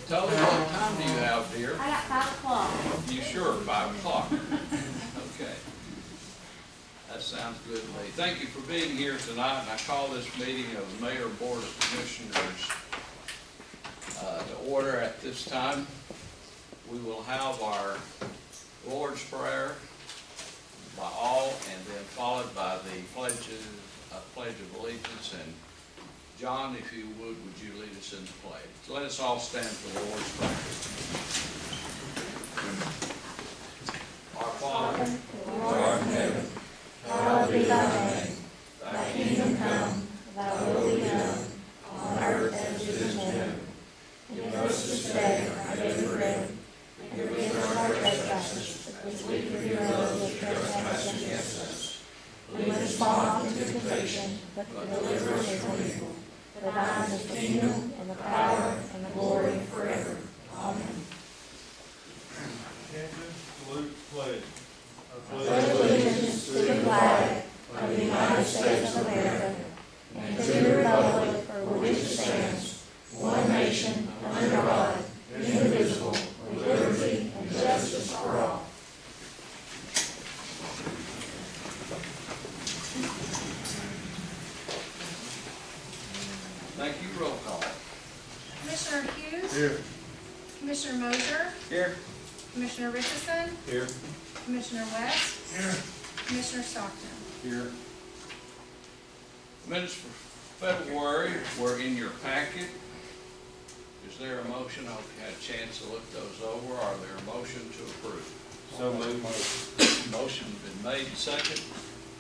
Tully, what time do you have, dear? I got 5 o'clock. You sure, 5 o'clock? Okay. That sounds good to me. Thank you for being here tonight, and I call this meeting of the Mayor Board of Commissioners to order at this time. We will have our Lord's Prayer by all, and then followed by the Pledge of Allegiance. And John, if you would you lead us in the pledge? So let us all stand for the Lord's Prayer. Our Father, who art in heaven, hallowed be thy name. Thy kingdom come, thy will be done, on earth as it is in heaven. Give us this day our daily bread, and forgive us our trespasses, as we forgive those who trespass against us. Lead us not into temptation, but deliver us from evil. For thine is the kingdom, and the power, and the glory forever. Amen. Attention, salute, pledge. Pledge allegiance to the flag of the United States of America, and to the republic for which it stands, one nation, under God, indivisible, with liberty and justice for all. thank you. Roll call. Commissioner Hughes. Here. Commissioner Mosier. Here. Commissioner Richardson. Here. Commissioner West. Here. Commissioner Stockton. Here. Minutes for February were in your packet. Is there a motion? I hope you had a chance to look those over. Are there a motion to approve? So moved. Motion's been made and second.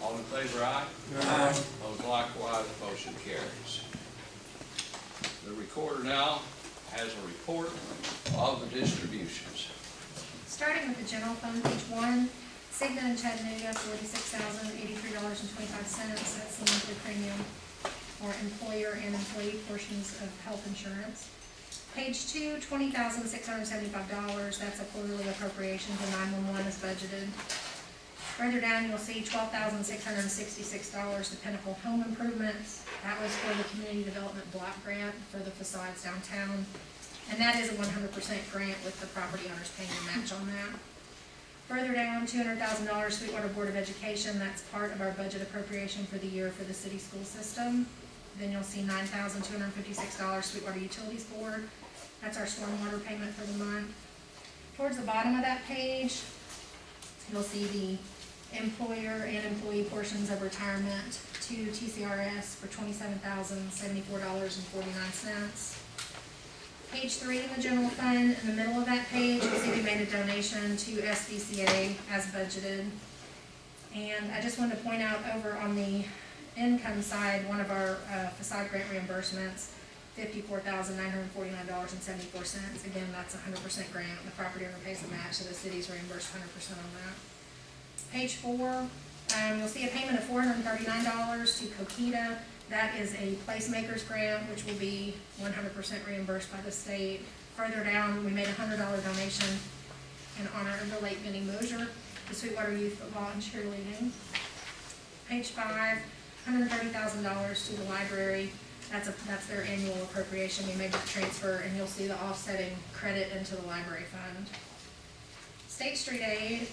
All in favor, aye? Aye. Opposed likewise, motion carries. The recorder now has a report of the distributions. Starting with the general fund, page 1, Cigna and Chattanooga, $46,083.25. That's the monthly premium for employer and employee portions of health insurance. Page 2, $20,675. That's a quarterly appropriation to 911 as budgeted. Further down, you'll see $12,666 to Pinnacle Home Improvements. That was for the Community Development Block Grant for the facades downtown. And that is a 100% grant with the property owners paying a match on that. Further down, $200,000 Sweetwater Board of Education. That's part of our budget appropriation for the year for the city school system. Then you'll see $9,256 Sweetwater Utilities Board. That's our stormwater payment for the month. Towards the bottom of that page, you'll see the employer and employee portions of retirement to TCRS for $27,074.49. Page 3 in the general fund, in the middle of that page, you'll see we made a donation to SVCA as budgeted. And I just wanted to point out over on the income side, one of our facade grant reimbursements, $54,949.74. Again, that's a 100% grant. The property owner pays the match, so the city's reimbursed 100% on that. Page 4, you'll see a payment of $439 to Coquita. That is a placemakers grant, which will be 100% reimbursed by the state. Further down, we made a $100 donation in honor of the late Benny Mosier, the Sweetwater Youth Football and Cheerleading. Page 5, $130,000 to the library. That's their annual appropriation. We made that transfer, and you'll see the offsetting credit into the library fund. State Street Aid.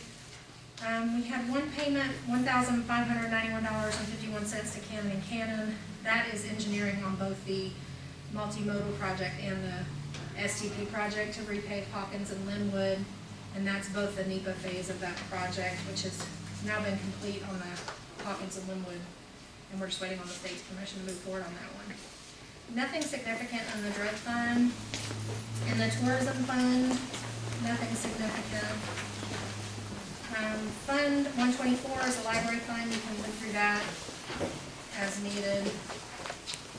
We had one payment, $1,591.51 to Cannon & Cannon. That is engineering on both the multimodal project and the STP project to repave Hawkins and Linwood. And that's both the NEPA phase of that project, which has now been complete on the Hawkins and Linwood. And we're just waiting on the state's permission to move forward on that one. Nothing significant on the drug fund. In the tourism fund, nothing significant. Fund 124 is a library fund. You can look through that as needed.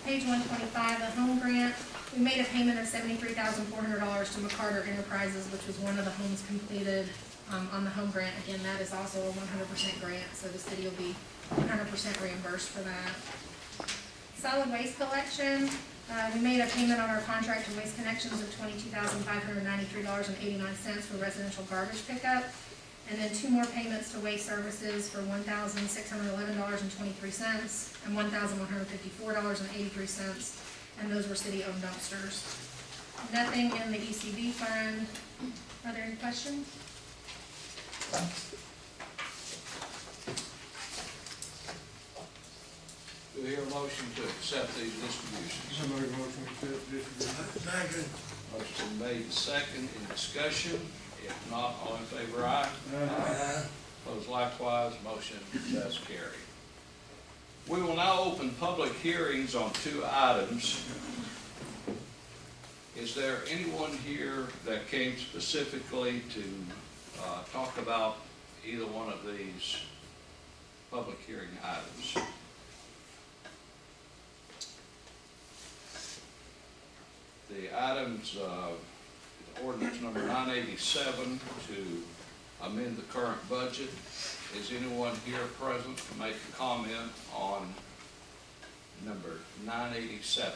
Page 125, the home grant. We made a payment of $73,400 to McCarter Enterprises, which was one of the homes completed on the home grant. Again, that is also a 100% grant, so the city will be 100% reimbursed for that. Solid waste collection. We made a payment on our contract to Waste Connections of $22,593.89 for residential garbage pickup. And then 2 more payments to Waste Services for $1,611.23 and $1,154.83. And those were city-owned dumpsters. Nothing in the ECV fund. Are there any questions? Do we hear a motion to accept these distributions? I make a motion to accept distribution. Second. Motion made second, in discussion. If not, all in favor, aye. Aye. Opposed likewise, motion does carry. We will now open public hearings on two items. Is there anyone here that came specifically to talk about either one of these public hearing items? The items, ordinance number 987 to amend the current budget. Is anyone here present to make a comment on number 987?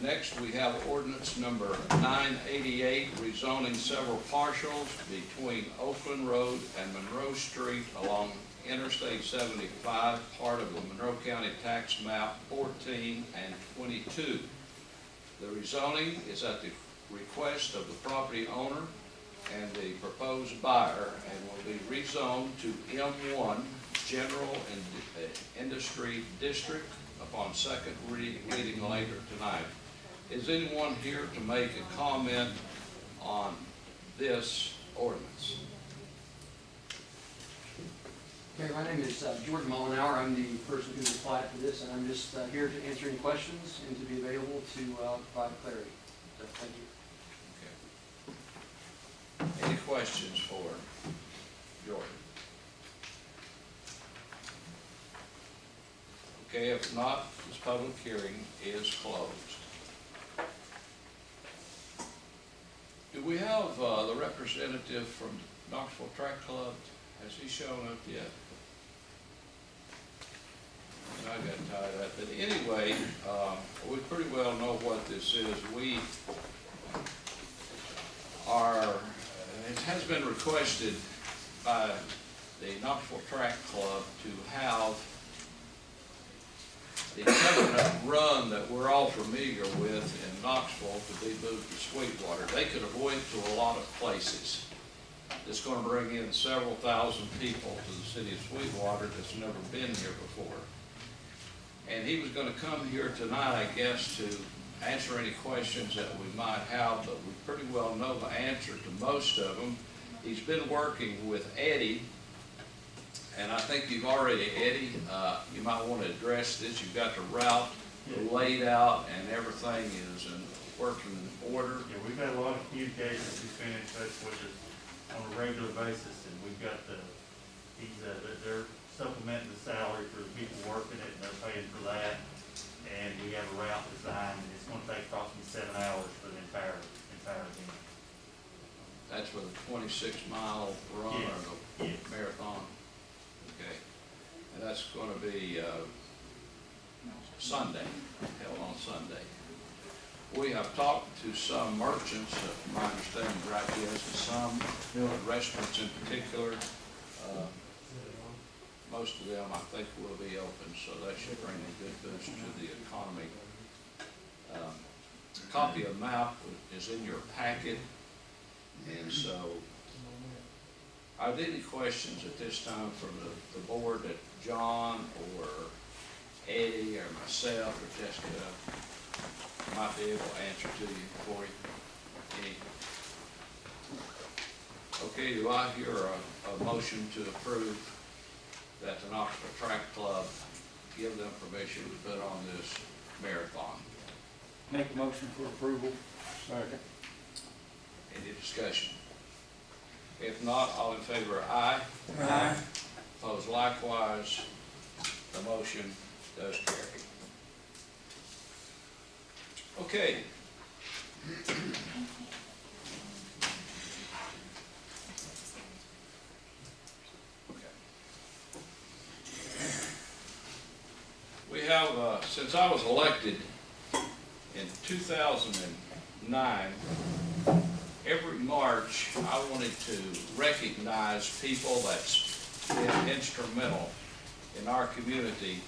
Next, we have ordinance number 988, rezoning several parcels between Oakland Road and Monroe Street along Interstate 75, part of the Monroe County Tax Map 14 and 22. The rezoning is at the request of the property owner and the proposed buyer and will be rezoned to M1 General and Industry District upon second reading later tonight. Is anyone here to make a comment on this ordinance? Okay, my name is George Mullenhour. I'm the person who applied for this, and I'm just here to answer any questions and to be available to provide clarity. So, thank you. Okay. Any questions for Jordan? Okay, if not, this public hearing is closed. Do we have the representative from Knoxville Track Club? Has he shown up yet? I got tied up. But anyway, we pretty well know what this is. We are, it has been requested by the Knoxville Track Club to have the coconut run that we're all familiar with in Knoxville to be moved to Sweetwater. They could have went to a lot of places. It's going to bring in several thousand people to the city of Sweetwater that's never been here before. And he was going to come here tonight, I guess, to answer any questions that we might have, but we pretty well know the answer to most of them. He's been working with Eddie, and I think you've already, Eddie, you might want to address this. You've got the route laid out and everything is in working order. Yeah, we've had a lot of communications. He's been in touch with us on a regular basis, and we've got they're supplementing the salary for the people working it, and they're paying for that. And we have a route designed, and it's going to take approximately 7 hours for the entire thing. That's for the 26-mile run or the marathon. Okay, and that's going to be Sunday, held on Sunday. We have talked to some merchants, my understanding right here is some restaurants in particular. Most of them, I think, will be open, so that should bring a good boost to the economy. A copy of the map is in your packet, and so are there any questions at this time from the board that John or Eddie or myself or Jessica might be able to answer to you for you? Any? Okay, do I hear a motion to approve that the Knoxville Track Club give them permission to put on this marathon? Make a motion for approval. Second. Any discussion? If not, all in favor, aye. Aye. Opposed likewise, the motion does carry. Okay. We have, since I was elected in 2009, every March I wanted to recognize people that's been instrumental in our community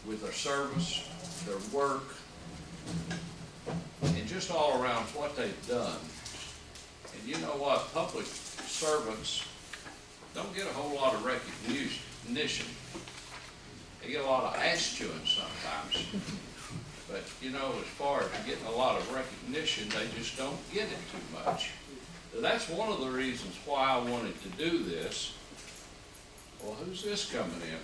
with their service, their work, and just all around what they've done. And you know what? Public servants don't get a whole lot of recognition. They get a lot of ass chewing sometimes. But, you know, as far as getting a lot of recognition, they just don't get it too much. So that's one of the reasons why I wanted to do this. Well, who's this coming in?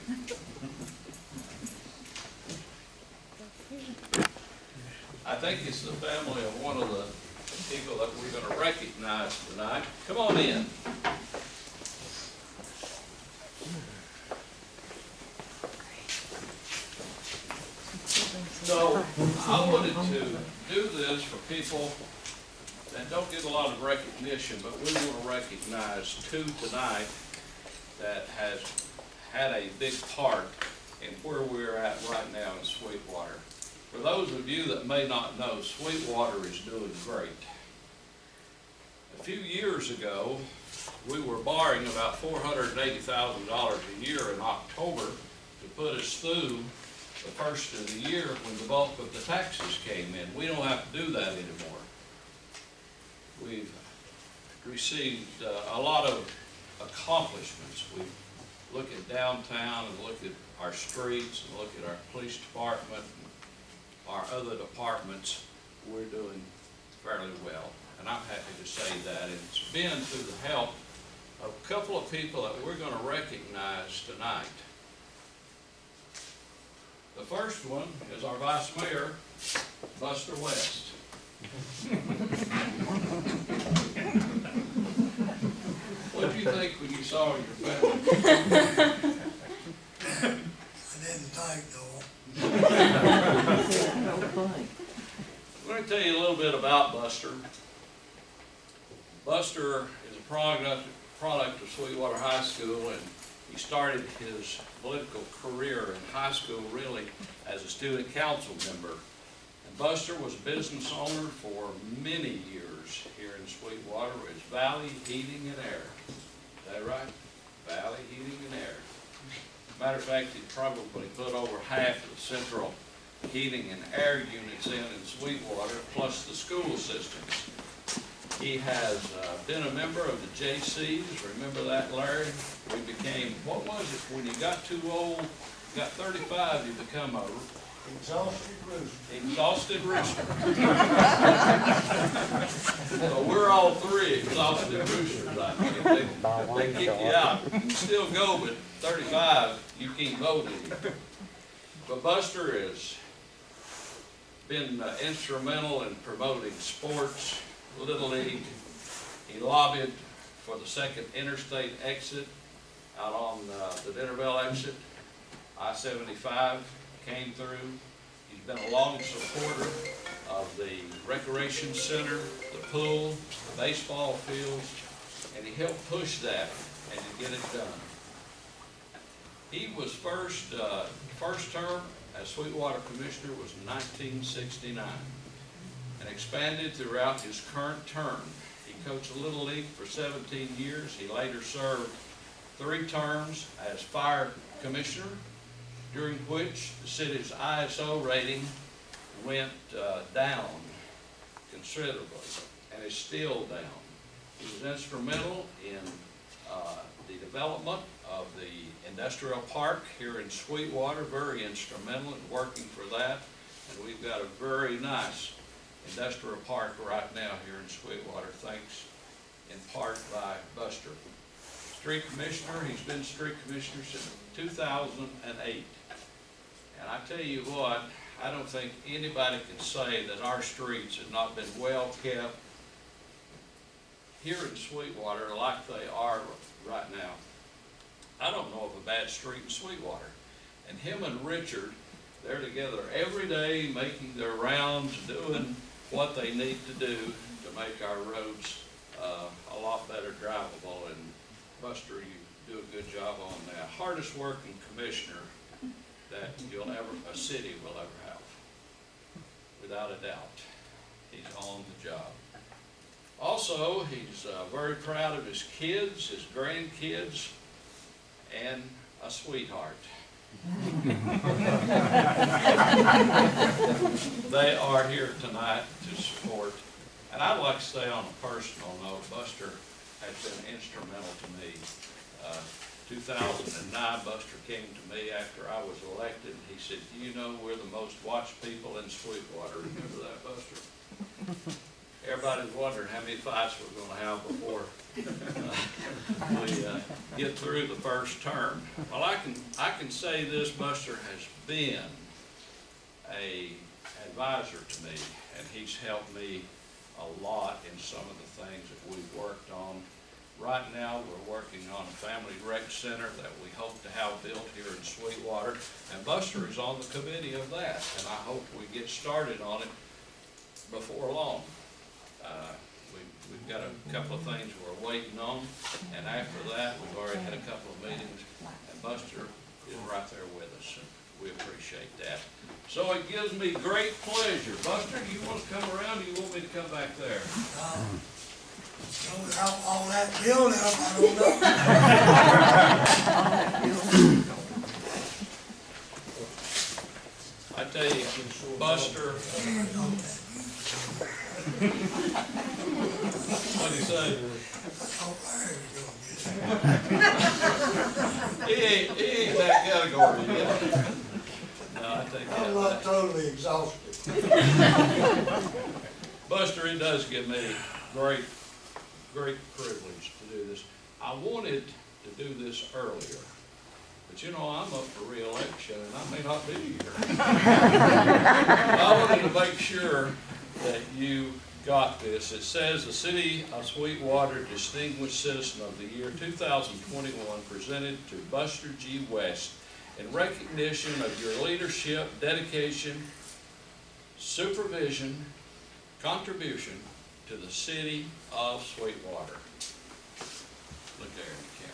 I think it's the family of one of the people that we're going to recognize tonight. Come on in. So I wanted to do this for people that don't get a lot of recognition, but we want to recognize two tonight that has had a big part in where we're at right now in Sweetwater. For those of you that may not know, Sweetwater is doing great. A few years ago, we were borrowing about $480,000 a year in October to put us through the first of the year when the bulk of the taxes came in. We don't have to do that anymore. We've received a lot of accomplishments. We look at downtown and look at our streets and look at our police department and our other departments. We're doing fairly well, and I'm happy to say that. And it's been through the help of a couple of people that we're going to recognize tonight. The first one is our Vice Mayor, Buster West. What did you think when you saw your family? I didn't think though. I'm going to tell you a little bit about Buster. Buster is a product of Sweetwater High School, and he started his political career in high school really as a student council member. And Buster was a business owner for many years here in Sweetwater. It's Valley Heating and Air. Is that right? Valley Heating and Air. Matter of fact, he probably put over half of the central heating and air units in Sweetwater, plus the school systems. He has been a member of the JCs. Remember that, Larry? We became, what was it, when you got too old, you got 35, you become a Exhausted rooster. exhausted rooster. So we're all three exhausted roosters, I think. If they kick you out, you can still go, but 35, you can't vote anymore. But Buster has been instrumental in promoting sports, Little League. He lobbied for the second interstate exit out on the Dinnerville exit. I-75 came through. He's been a long supporter of the recreation center, the pool, the baseball fields, and he helped push that and to get it done. He was first term as Sweetwater Commissioner was in 1969 and expanded throughout his current term. He coached Little League for 17 years. He later served 3 terms as Fire Commissioner, during which the city's ISO rating went down considerably and is still down. He was instrumental in the development of the industrial park here in Sweetwater, very instrumental in working for that. And we've got a very nice industrial park right now here in Sweetwater, thanks in part by Buster. Street Commissioner, he's been Street Commissioner since 2008. And I tell you what, I don't think anybody can say that our streets have not been well kept here in Sweetwater like they are right now. I don't know of a bad street in Sweetwater. And him and Richard, they're together every day making their rounds, doing what they need to do to make our roads a lot better drivable. And Buster, you do a good job on that. Hardest working commissioner that a city will ever have, without a doubt. He's on the job. Also, he's very proud of his kids, his grandkids, and a sweetheart. They are here tonight to support, and I'd like to say on a personal note, Buster has been instrumental to me. 2009, Buster came to me after I was elected, and he said, "Do you know we're the most watched people in Sweetwater?" Remember that, Buster? Everybody's wondering how many fights we're gonna have before we get through the first term. Well, I can say this, Buster has been a advisor to me, and he's helped me a lot in some of the things that we've worked on. Right now, we're working on a family rec center that we hope to have built here in Sweetwater, and Buster is on the committee of that, and I hope we get started on it before long. We've got a couple of things we're waiting on, and after that, we've already had a couple of meetings, and Buster is right there with us, and we appreciate that. So it gives me great pleasure. Buster, do you want to come around, or do you want me to come back there? Without all that build up, I don't know. I tell you, Buster. What'd he say? He ain't that category yet. No, I take that I'm not back. totally exhausted. Buster, it does give me great privilege to do this. I wanted to do this earlier, but you know, I'm up for re-election and I may not be here. I wanted to make sure that you got this. It says the City of Sweetwater Distinguished Citizen of the Year 2021 presented to Buster G. West in recognition of your leadership, dedication, supervision, contribution to the City of Sweetwater. Look there in the camera.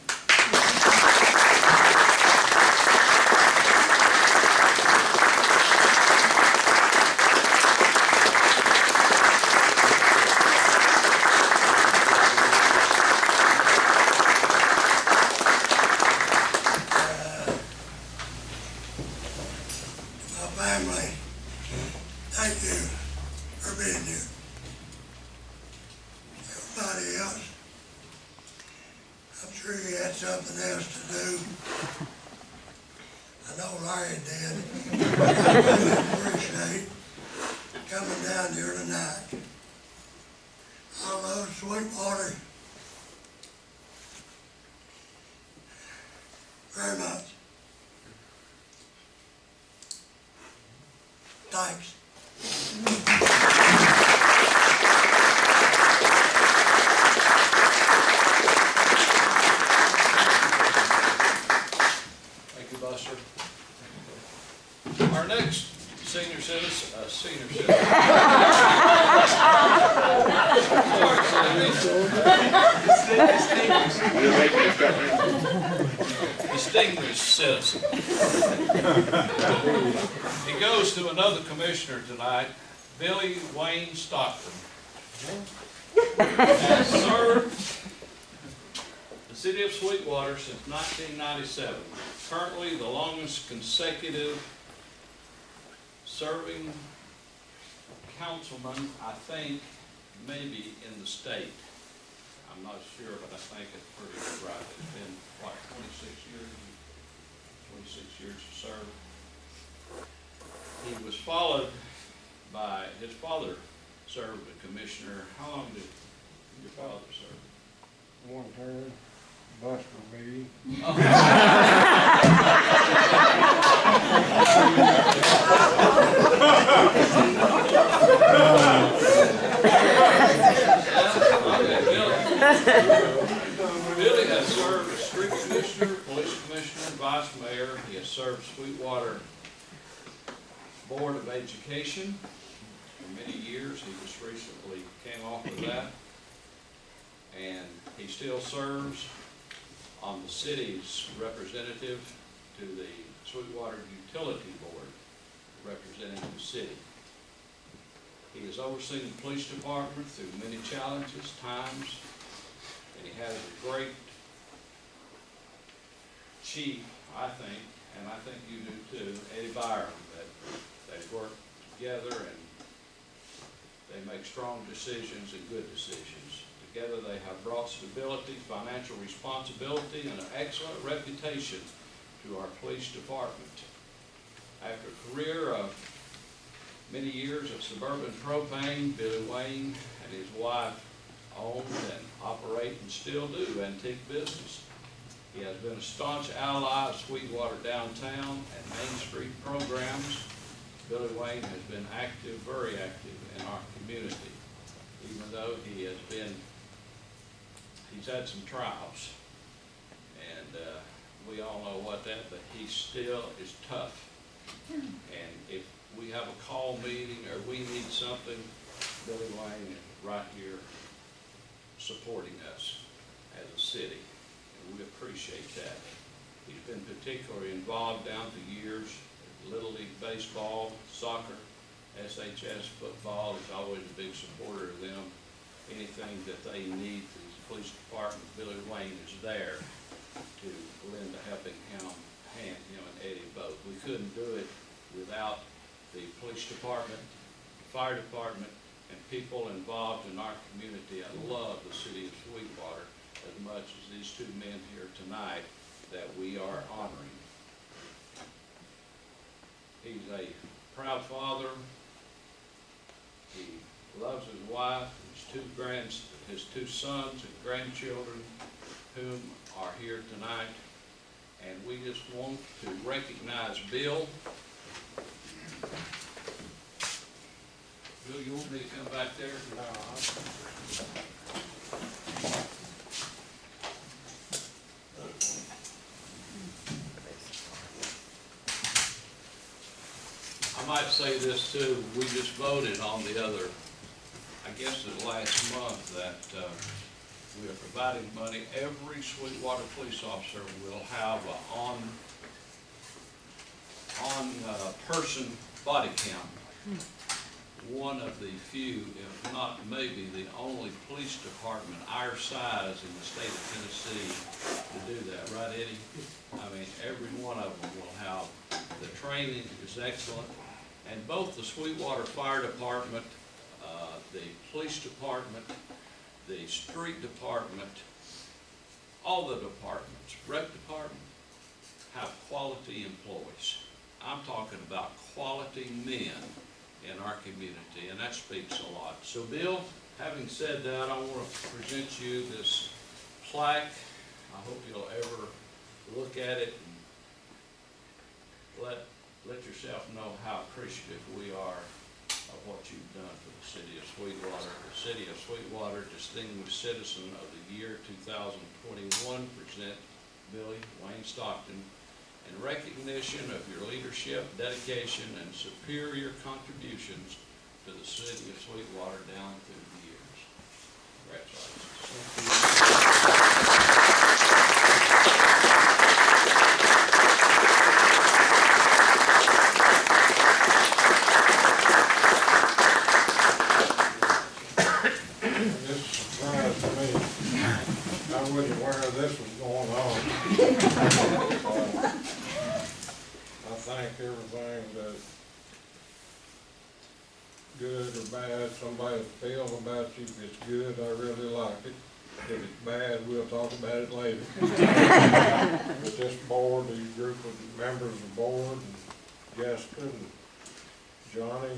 My family, thank you for being here. Everybody else, I'm sure you had something else to do. I know Larry did. I really appreciate coming down here tonight. I love Sweetwater very much. Thanks. Thank you, Buster. Our next senior citizen, distinguished citizen. He goes to another commissioner tonight, Billy Wayne Stockton. Has served the City of Sweetwater since 1997. Currently the longest consecutive serving councilman, I think, maybe in the state. I'm not sure, but I think it's pretty right. It's been, what, 26 years? 26 years to serve. He was followed by, his father served as commissioner. How long did your father serve? One term, Buster B. Billy has served as street commissioner, police commissioner, vice mayor. He has served Sweetwater Board of Education for many years. He just recently came off of that. And he still serves on the city's representative to the Sweetwater Utility Board, representing the city. He has overseen the police department through many challenges, times, and he has a great chief, I think, and I think you do too, Eddie Byram, that they work together and they make strong decisions and good decisions. Together they have brought stability, financial responsibility, and an excellent reputation to our police department. After a career of many years of Suburban Propane, Billy Wayne and his wife own and operate and still do antique business. He has been a staunch ally of Sweetwater downtown and Main Street programs. Billy Wayne has been active, very active in our community, even though he's had some trials. And we all know what that, but he still is tough. And if we have a call meeting or we need something, Billy Wayne is right here supporting us as a city, and we appreciate that. He's been particularly involved down the years, Little League Baseball, soccer, SHS football. He's always a big supporter of them. Anything that they need, the police department, Billy Wayne is there to lend a helping hand, him and Eddie both. We couldn't do it without the police department, the fire department, and people involved in our community. I love the city of Sweetwater as much as these two men here tonight that we are honoring. He's a proud father. He loves his wife, his two sons and grandchildren, whom are here tonight. And we just want to recognize Bill. Bill, you want me to come back there? No. I might say this too, we just voted on the other, I guess it was last month, that we are providing money. Every Sweetwater police officer will have an on-person body cam. One of the few, if not maybe the only police department our size in the state of Tennessee to do that, right, Eddie? I mean, every one of them will have, the training is excellent, and both the Sweetwater Fire Department, the police department, the street department, all the departments, rec department, have quality employees. I'm talking about quality men in our community, and that speaks a lot. So Bill, having said that, I want to present you this plaque. I hope you'll ever look at it and let yourself know how appreciative we are of what you've done for the city of Sweetwater. The City of Sweetwater Distinguished Citizen of the Year 2021 present Billy Wayne Stockton in recognition of your leadership, dedication, and superior contributions to the city of Sweetwater down through the years. This surprised me. I wasn't aware this was going on. I think everything that good or bad somebody feels about you, if it's good, I really like it. If it's bad, we'll talk about it later. But this board, these group of members of the board, and Jessica and Johnny,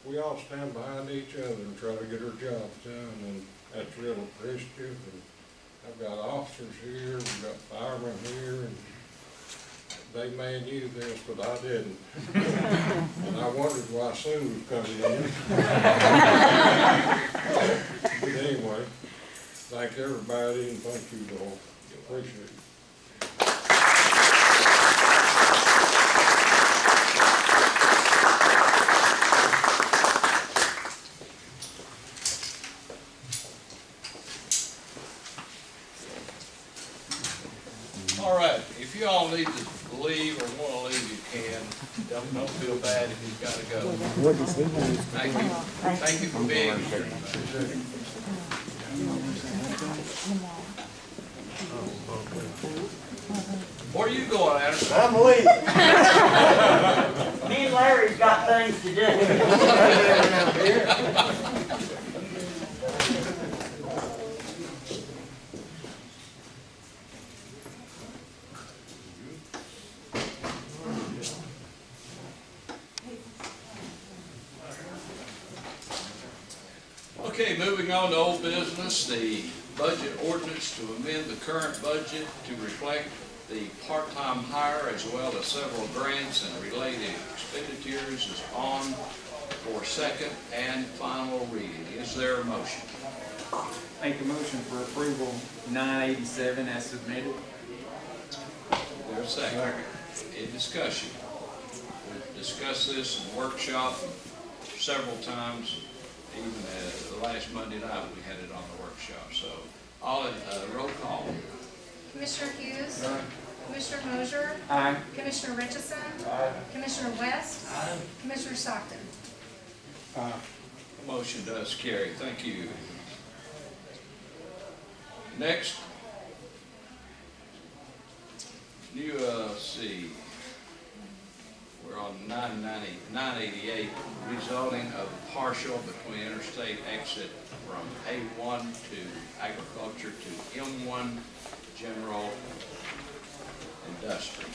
we all stand behind each other and try to get our jobs done, and that's real appreciative. And I've got officers here, we've got firemen here, and they may knew this, but I didn't. And I wondered why Sue was coming in. But anyway, thank everybody and thank you all. Appreciate it. All right, if you all need to leave or want to leave, you can. Don't feel bad if you've got to go. Thank you. Thank you for being here. Where are you going, Anderson? I'm leaving. Me and Larry's got things to do. Okay, moving on to old business, the budget ordinance to amend the current budget to reflect the part-time hire as well as several grants and related expenditures is on for second and final reading. Is there a motion? Make a motion for approval 987 as submitted. There's a second. In discussion. We've discussed this in workshop several times. Even the last Monday night, we had it on the workshop. So, all in roll call. Commissioner Hughes. Commissioner Mosier. Aye. Commissioner Richardson. Commissioner West. Commissioner Stockton. Motion does carry. Thank you. Next, new, see, we're on 988, rezoning of partial between interstate exit from A1 to agriculture to M1 general industry.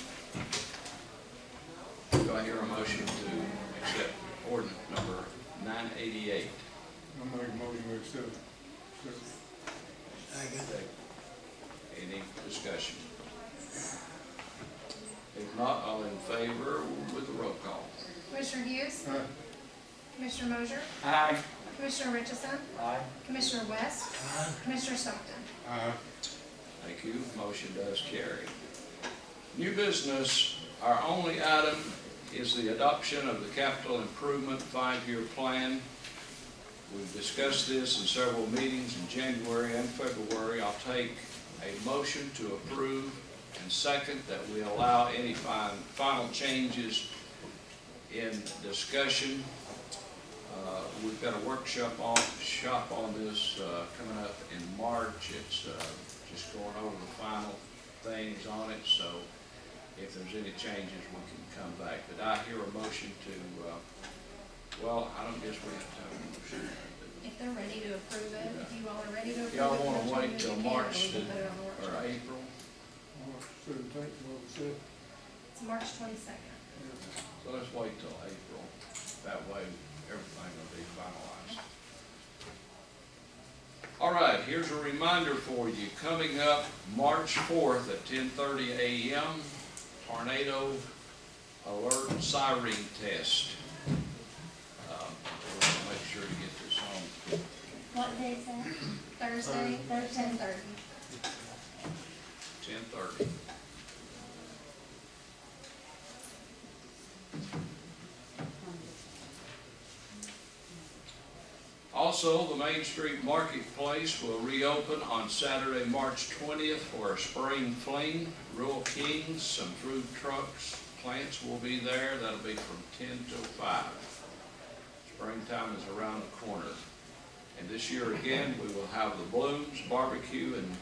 Do I hear a motion to accept ordinance number 988? I'll make a motion to accept. Second. Any discussion? If not, all in favor with the roll call. Commissioner Hughes. Commissioner Mosier. Aye. Commissioner Richardson. Aye. Commissioner West. Commissioner Stockton. Thank you. Motion does carry. New business, our only item is the adoption of the capital improvement 5-year plan. We've discussed this in several meetings in January and February. I'll take a motion to approve and second that we allow any final changes in discussion. We've got a workshop on this coming up in March. It's just going over the final things on it, so if there's any changes, we can come back. But I hear a motion to, well, I don't guess we have to have a motion. If they're ready to approve it, if you all are ready to approve it. Y'all want to then wait till you can, March we can put it on the workshop. or April? It's March 22nd. So let's wait till April. That way, everything will be finalized. All right, here's a reminder for you. Coming up March 4th at 10:30 a.m., tornado alert siren test. We're going to make sure to get this on. What day is that? Thursday, 10:30. 10:30. Also, the Main Street Marketplace will reopen on Saturday, March 20th for a spring fling. Rural Kings, some food trucks, plants will be there. That'll be from 10 till 5. Springtime is around the corner. And this year again, we will have the Blooms Barbecue and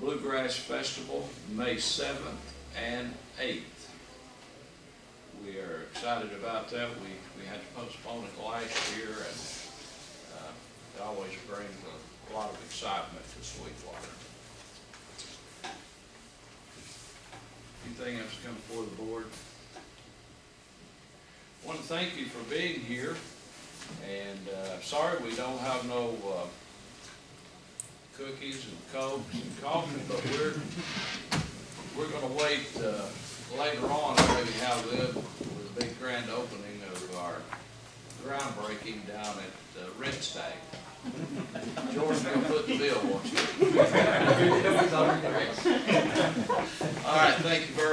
Bluegrass Festival, May 7th and 8th. We are excited about that. We had to postpone it last year, and it always brings a lot of excitement to Sweetwater. Anything else come before the board? I want to thank you for being here, and sorry we don't have no cookies and cokes and coffee, but we're going to wait later on to maybe have them with a big grand opening of our groundbreaking down at Red Stag. George, you'll put the bill, won't you? All right, thank you very much.